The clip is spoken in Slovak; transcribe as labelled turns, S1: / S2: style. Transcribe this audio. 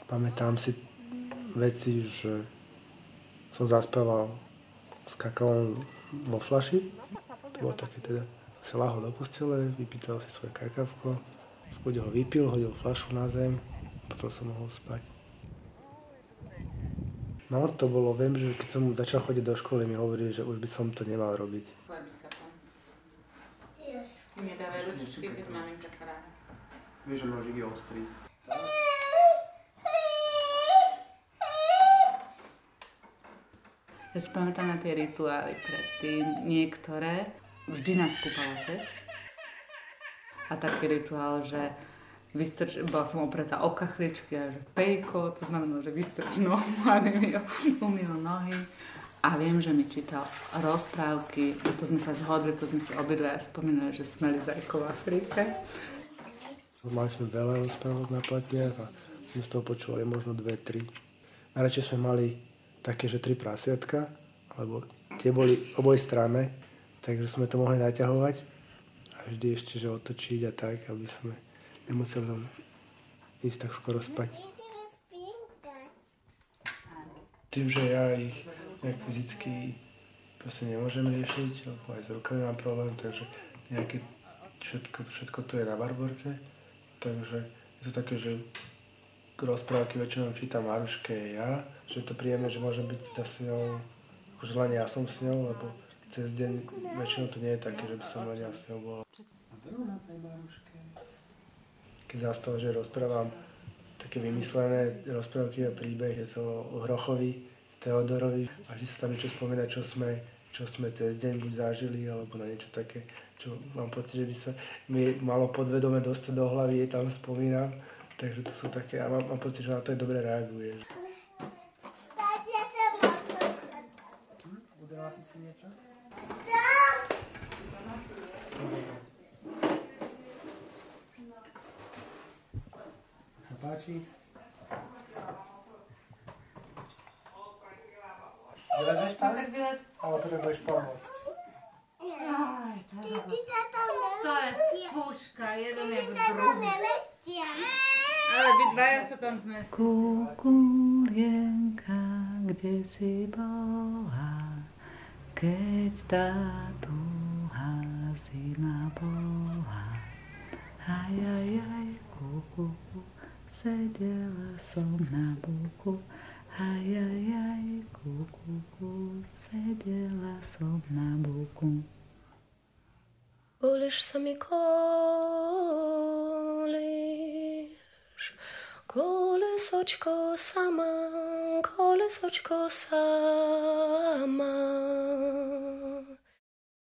S1: Pamätám si veci, že som zaspával s kakaom vo fľaši. To bolo také teda, sa lahol do postele, vypýtal si svoje kakavko, v kľude ho vypil, hodil fľašu na zem, potom som mohol spať. No to bolo, viem, že keď som začal chodiť do školy, mi hovorili, že už by som to nemal robiť.
S2: Nedávaj ručičky, keď maminka kráľa.
S1: Vieš, že nožík je ostrý.
S2: Ja si pamätám na tie rituály predtým. Niektoré, vždy nás kúpal otec. A taký rituál, že bola som opretá o kachličky a že pejko, to znamená, že vystrč nohu a umýl nohy. A viem, že mi čítal rozprávky, to sme sa zhodli, to sme si obidvaja spomínali, že Smelý zajko v Afrike.
S1: Mali sme veľa rozprávok na platniach a sme z toho počúvali možno 2-3. Najradšej sme mali také, že 3 prasiatka, lebo tie boli obojstranné, takže sme to mohli naťahovať a vždy ešte, že otočiť a tak, aby sme nemuseli ísť tak skoro spať. Tým, že ja ich nejak fyzicky proste nemôžem riešiť, lebo aj s rukami mám problém, takže nejaké všetko to je na barborke. Takže je to také, že rozprávky väčšinou čítam Maruške ja, že je to príjemné, že môžem byť teda s ňou, akože len ja som s ňou, lebo cez deň väčšinou to nie je také, že by som len ja s ňou bola. A veru na tej Maruške. Keď zaspávam, že rozprávam také vymyslené rozprávky a príbeh, je to o Hrochovi, Teodorovi a vždy sa tam niečo spomína, čo sme cez deň buď zažili, alebo na niečo také, čo mám pocit, že by sa mi malo podvedome dostať do hlavy, tam spomínam. Takže to sú také, a mám pocit, že na to aj dobre reaguje. Udrala si niečo? Sa páči? Vylezeš tam? Ale potrebuješ pomôcť.
S2: Aj, to je fúška, jeden je druhý. Ale vy dvaja sa tam zmestí. Kukulienka, kde si bola, keď tá dlhá zima bola. Aj, kukuku, sedela som na buku. Aj, kukuku, sedela som na buku.
S3: Kolíš sa mi kolíš, kolesočko sama,